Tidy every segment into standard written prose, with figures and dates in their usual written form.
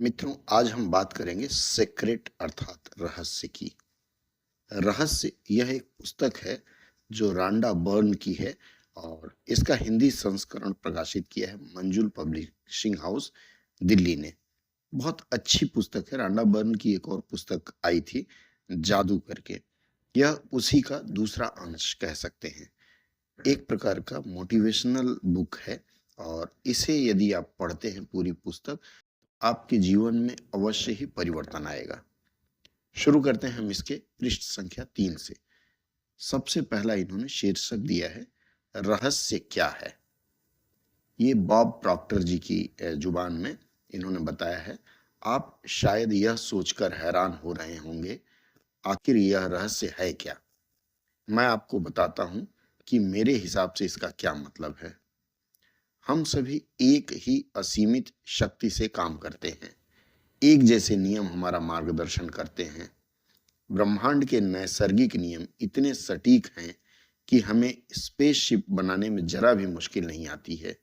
मित्रों, आज हम बात करेंगे सीक्रेट अर्थात रहस्य की। रहस्य यह एक पुस्तक है जो रांडा बर्न की है और इसका हिंदी संस्करण प्रकाशित किया है मंजुल पब्लिशिंग हाउस, दिल्ली ने। बहुत अच्छी पुस्तक है। रांडा बर्न की एक और पुस्तक आई थी, जादू करके। यह उसी का दूसरा अंश कह सकते हैं। एक प्रकार का मोटिवेशनल बुक है और इसे यदि आप पढ़ते हैं पूरी पुस्तक, आपके जीवन में अवश्य ही परिवर्तन आएगा। शुरू करते हैं हम इसके पृष्ठ संख्या 3 से। सबसे पहला इन्होंने शीर्षक दिया है, रहस्य क्या है। ये बॉब प्रॉक्टर जी की जुबान में इन्होंने बताया है। आप शायद यह सोचकर हैरान हो रहे होंगे, आखिर यह रहस्य है क्या। मैं आपको बताता हूं कि मेरे हिसाब से इसका क्या मतलब है। हम सभी एक ही असीमित शक्ति से काम करते हैं। एक जैसे नियम हमारा मार्गदर्शन करते हैं। ब्रह्मांड के नैसर्गिक नियम इतने सटीक हैं कि हमें स्पेसशिप बनाने में जरा भी मुश्किल नहीं आती है।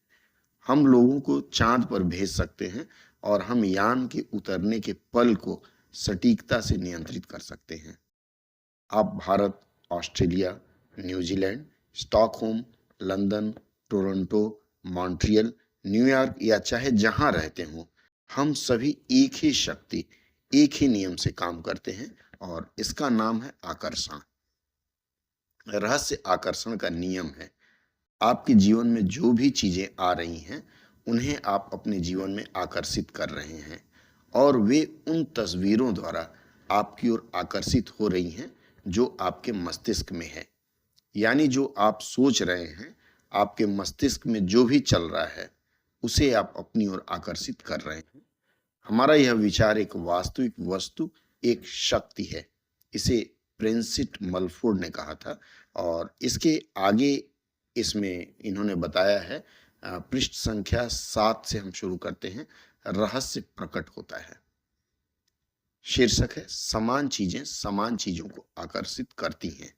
हम लोगों को चांद पर भेज सकते हैं और हम यान के उतरने के पल को सटीकता से नियंत्रित कर सकते हैं। आप Bharat, Australia, New Zealand, Stockholm, London, Toronto, Montreal, New York या चाहे जहां रहते हों, हम सभी एक ही शक्ति, एक ही नियम से काम करते हैं और इसका नाम है आकर्षण। रहस्य आकर्षण का नियम है। आपके जीवन में जो भी चीजें आ रही हैं, उन्हें आप अपने जीवन में आकर्षित कर रहे हैं और वे उन तस्वीरों द्वारा आपकी ओर आकर्षित हो रही हैं जो आपके मस्तिष्क में है। यानी जो आप सोच रहे हैं, आपके मस्तिष्क में जो भी चल रहा है, उसे आप अपनी ओर आकर्षित कर रहे हैं। हमारा यह विचार एक वास्तविक वस्तु, एक शक्ति है। इसे प्रिंसिट मलफोर्ड ने कहा था और इसके आगे इसमें इन्होंने बताया है। पृष्ठ संख्या 7 से हम शुरू करते हैं। रहस्य प्रकट होता है। शीर्षक है, समान चीजें समान चीजों को आकर्षित करती हैं।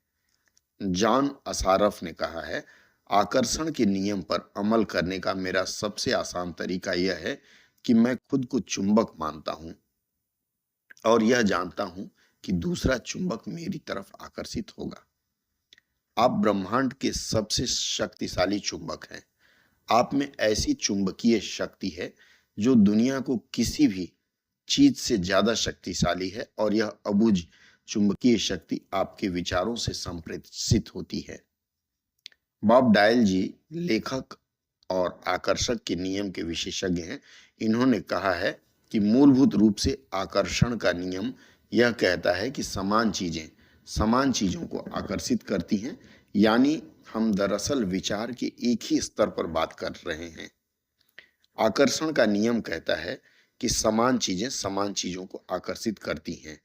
जॉन असारफ ने कहा है, आकर्षण के नियम पर अमल करने का मेरा सबसे आसान तरीका यह है कि मैं खुद को चुंबक मानता हूं और यह जानता हूं कि दूसरा चुंबक मेरी तरफ आकर्षित होगा। आप ब्रह्मांड के सबसे शक्तिशाली चुंबक हैं। आप में ऐसी चुंबकीय शक्ति है जो दुनिया को किसी भी चीज से ज्यादा शक्तिशाली है और यह अबुझ चुंबकीय शक्ति आपके विचारों से संप्रेषित होती है। बॉब डायल जी लेखक और आकर्षक के नियम के विशेषज्ञ हैं। इन्होंने कहा है कि मूलभूत रूप से आकर्षण का नियम यह कहता है कि समान चीजें समान चीजों को आकर्षित करती हैं। यानी हम दरअसल विचार के एक ही स्तर पर बात कर रहे हैं। आकर्षण का नियम कहता है कि समान चीजें समान चीजों को आकर्षित करती हैं।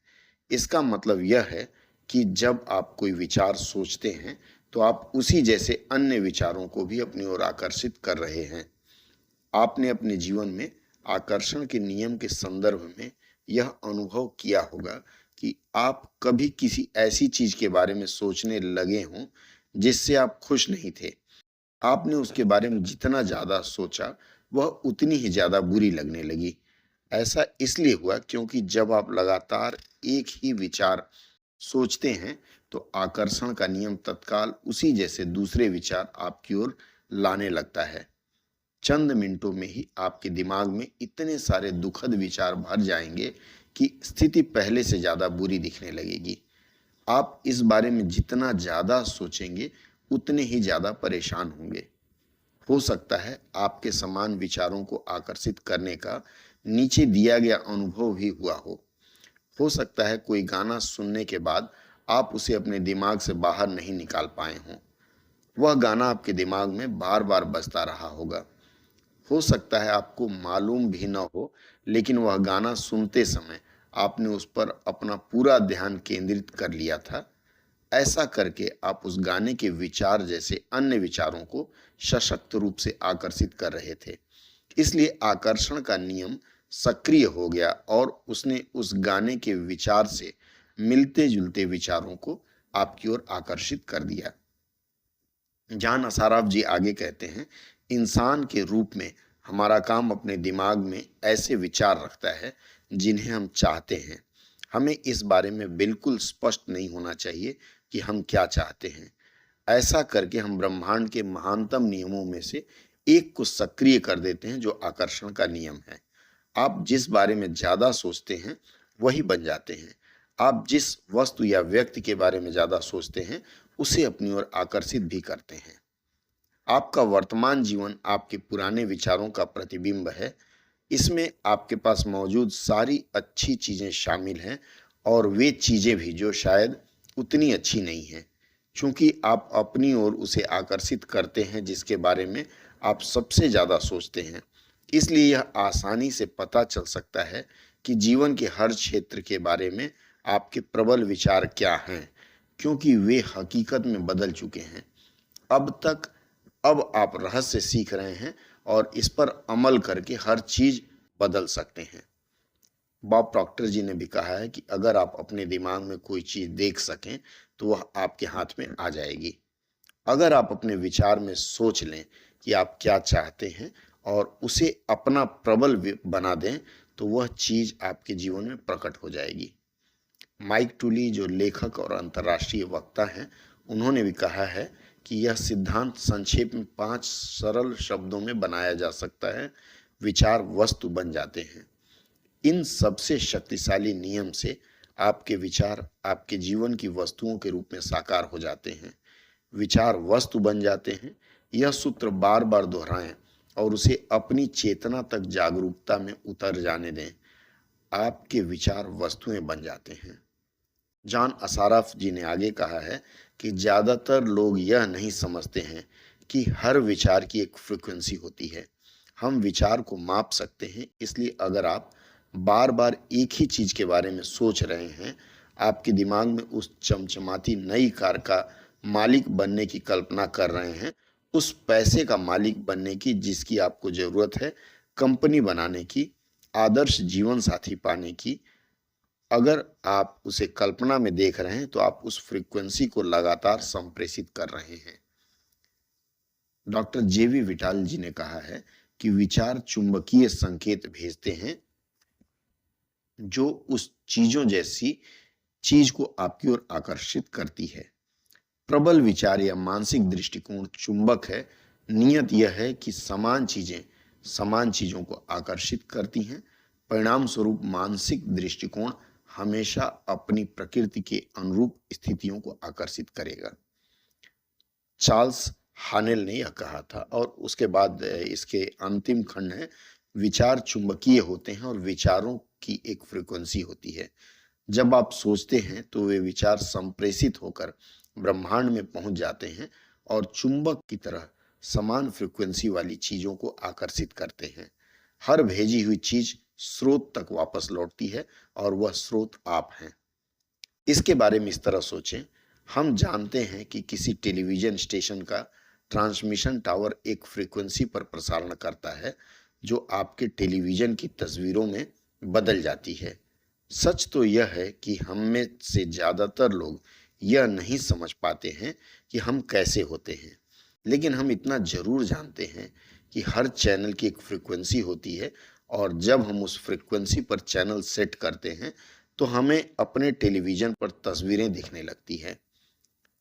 इसका मतलब यह है कि जब आप कोई विचार सोचते हैं तो आप उसी जैसे अन्य विचारों को भी अपनी ओर आकर्षित कर रहे हैं। आपने अपने जीवन में आकर्षण के नियम के संदर्भ में यह अनुभव किया होगा कि आप कभी किसी ऐसी चीज के बारे में सोचने लगे हों जिससे आप खुश नहीं थे। आपने उसके बारे में जितना ज्यादा सोचा, वह उतनी ही ज्यादा बुरी लगने लगी। ऐसा इसलिए हुआ क्योंकि जब आप लगातार एक ही विचार सोचते हैं तो आकर्षण का नियम तत्काल उसी जैसे दूसरे विचार आपकी ओर लाने लगता है। चंद मिनटों में ही आपके दिमाग में इतने सारे दुखद विचार भर जाएंगे कि स्थिति पहले से ज्यादा बुरी दिखने लगेगी। आप इस बारे में जितना ज्यादा सोचेंगे, उतने ही ज्यादा परेशान होंगे। हो सकता है आपके समान विचारों को आकर्षित करने का नीचे दिया गया अनुभव भी हुआ हो। हो सकता है कोई गाना सुनने के बाद आप उसे अपने दिमाग से बाहर नहीं निकाल पाए हों। वह गाना आपके दिमाग में बार बार बजता रहा होगा। हो सकता है आपको मालूम भी न हो, लेकिन वह गाना सुनते समय आपने उस पर अपना पूरा ध्यान केंद्रित कर लिया था। ऐसा करके आप उस गाने के विचार जैसे अन्य विचारों को सशक्त रूप से आकर्षित कर रहे थे। इसलिए आकर्षण का नियम सक्रिय हो गया और उसने उस गाने के विचार से मिलते जुलते विचारों को आपकी ओर आकर्षित कर दिया। जॉन असाराफ जी आगे कहते हैं, इंसान के रूप में हमारा काम अपने दिमाग में ऐसे विचार रखता है जिन्हें हम चाहते हैं। हमें इस बारे में बिल्कुल स्पष्ट नहीं होना चाहिए कि हम क्या चाहते हैं। ऐसा करके हम ब्रह्मांड के महानतम नियमों में से एक को सक्रिय कर देते हैं, जो आकर्षण का नियम है। आप जिस बारे में ज्यादा सोचते हैं वही बन जाते हैं। आप जिस वस्तु या व्यक्ति के बारे में ज्यादा सोचते हैं उसे अपनी ओर आकर्षित भी करते हैं। आपका वर्तमान जीवन आपके पुराने विचारों का प्रतिबिंब है। इसमें आपके पास मौजूद सारी अच्छी चीजें शामिल हैं और वे चीजें भी जो शायद उतनी अच्छी नहीं हैं, क्योंकि आप अपनी ओर उसे आकर्षित करते हैं जिसके बारे में आप सबसे ज्यादा सोचते हैं। इसलिए यह आसानी से पता चल सकता है कि जीवन के हर क्षेत्र के बारे में आपके प्रबल विचार क्या हैं, क्योंकि वे हकीकत में बदल चुके हैं। अब आप रहस्य सीख रहे हैं और इस पर अमल करके हर चीज बदल सकते हैं। बॉब प्रॉक्टर जी ने भी कहा है कि अगर आप अपने दिमाग में कोई चीज देख सकें तो वह आपके हाथ में आ जाएगी। अगर आप अपने विचार में सोच लें कि आप क्या चाहते हैं और उसे अपना प्रबल बना दें तो वह चीज आपके जीवन में प्रकट हो जाएगी। माइक टूली, जो लेखक और अंतर्राष्ट्रीय वक्ता हैं, उन्होंने भी कहा है कि यह सिद्धांत संक्षेप में 5 सरल शब्दों में बनाया जा सकता है। विचार वस्तु बन जाते हैं। इन सबसे शक्तिशाली नियम से आपके विचार आपके जीवन की वस्तुओं के रूप में साकार हो जाते हैं। विचार वस्तु बन जाते हैं। यह सूत्र बार बार दोहराएं और उसे अपनी चेतना तक जागरूकता में उतर जाने दें। आपके विचार वस्तुएं बन जाते हैं। जॉन असारफ जी ने आगे कहा है कि ज्यादातर लोग यह नहीं समझते हैं कि हर विचार की एक फ्रीक्वेंसी होती है। हम विचार को माप सकते हैं, इसलिए अगर आप बार बार एक ही चीज के बारे में सोच रहे हैं, आपके दिमाग में उस चमचमाती नई कार का मालिक बनने की कल्पना कर रहे हैं, उस पैसे का मालिक बनने की जिसकी आपको जरूरत है, कंपनी बनाने की, आदर्श जीवन साथी पाने की, अगर आप उसे कल्पना में देख रहे हैं तो आप उस फ्रीक्वेंसी को लगातार संप्रेषित कर रहे हैं। डॉक्टर जेवी विटाल जी ने कहा है कि विचार चुंबकीय संकेत भेजते हैं जो उस चीजों जैसी चीज को आपकी ओर आकर्षित करती है। प्रबल विचार या मानसिक दृष्टिकोण चुंबक है। नियत यह है कि समान चीजें समान चीजों को आकर्षित करती हैं। परिणाम स्वरूप मानसिक दृष्टिकोण हमेशा अपनी प्रकृति के अनुरूप स्थितियों को आकर्षित करेगा। चार्ल्स हानेल ने यह कहा था। और उसके बाद इसके अंतिम खंड है, विचार चुंबकीय होते हैं और विचारों की एक फ्रीक्वेंसी होती है। जब आप सोचते हैं तो वे विचार संप्रेषित होकर ब्रह्मांड में पहुंच जाते हैं और चुंबक की तरह समान फ्रीक्वेंसी वाली चीजों को आकर्षित करते हैं। हर भेजी हुई चीज स्रोत तक वापस लौटती है और वह स्रोत आप हैं। इसके बारे में इस तरह सोचें, हम जानते हैं कि किसी टेलीविजन स्टेशन का ट्रांसमिशन टावर एक फ्रीक्वेंसी पर प्रसारण करता है जो आपके टेलीविजन की तस्वीरों में बदल जाती है। सच तो यह है कि हम में से ज्यादातर लोग यह नहीं समझ पाते हैं कि हम कैसे होते हैं, लेकिन हम इतना जरूर जानते हैं कि हर चैनल की एक फ्रीक्वेंसी होती है और जब हम उस फ्रीक्वेंसी पर चैनल सेट करते हैं तो हमें अपने टेलीविजन पर तस्वीरें दिखने लगती है।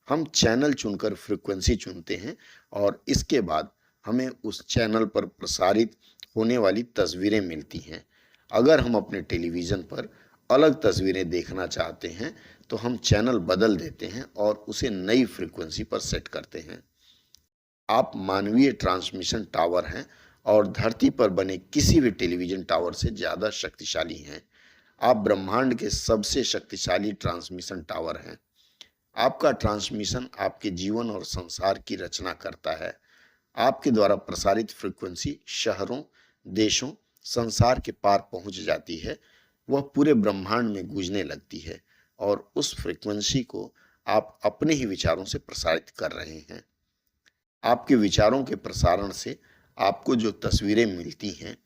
हम चैनल चुनकर फ्रीक्वेंसी चुनते हैं और इसके बाद हमें उस चैनल पर प्रसारित होने वाली तस्वीरें मिलती हैं। अगर हम अपने टेलीविजन पर अलग तस्वीरें देखना चाहते हैं तो हम चैनल बदल देते हैं और उसे नई फ्रीक्वेंसी पर सेट करते हैं। आप मानवीय ट्रांसमिशन टावर हैं और धरती पर बने किसी भी टेलीविजन टावर से ज्यादा शक्तिशाली हैं। आप ब्रह्मांड के सबसे शक्तिशाली ट्रांसमिशन टावर हैं। आपका ट्रांसमिशन आपके जीवन और संसार की रचना करता है। आपके द्वारा प्रसारित फ्रीक्वेंसी शहरों, देशों, संसार के पार पहुंच जाती है। वह पूरे ब्रह्मांड में गूंजने लगती है और उस फ्रीक्वेंसी को आप अपने ही विचारों से प्रसारित कर रहे हैं। आपके विचारों के प्रसारण से आपको जो तस्वीरें मिलती हैं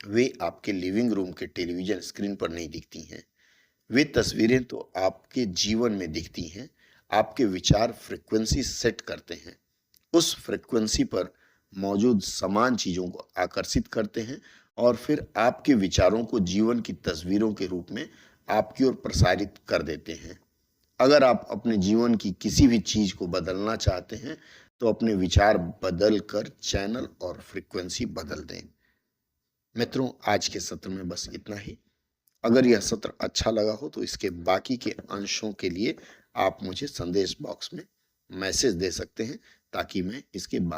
वे आपके लिविंग रूम के टेलीविजन स्क्रीन पर नहीं दिखती हैं। वे तस्वीरें तो आपके जीवन में दिखती हैं। आपके विचार फ्रीक्वेंसी सेट करते हैं। उस फ्रीक्वेंसी पर मौजूद समान चीज़ों को आकर्षित करते हैं और फिर आपके विचारों को जीवन की तस्वीरों के रूप में आपकी ओर प्रसारित कर देते हैं। अगर आप अपने जीवन की किसी भी चीज़ को बदलना चाहते हैं, तो अपने विचार बदल कर चैनल और फ्रीक्वेंसी बदल दें। मित्रों, आज के सत्र में बस इतना ही। अगर यह सत्र अच्छा लगा हो तो इसके बाकी के अंशों के लिए आप मुझे संदेश बॉक्स में मैसेज दे सकते हैं, ताकि मैं इसके बाकी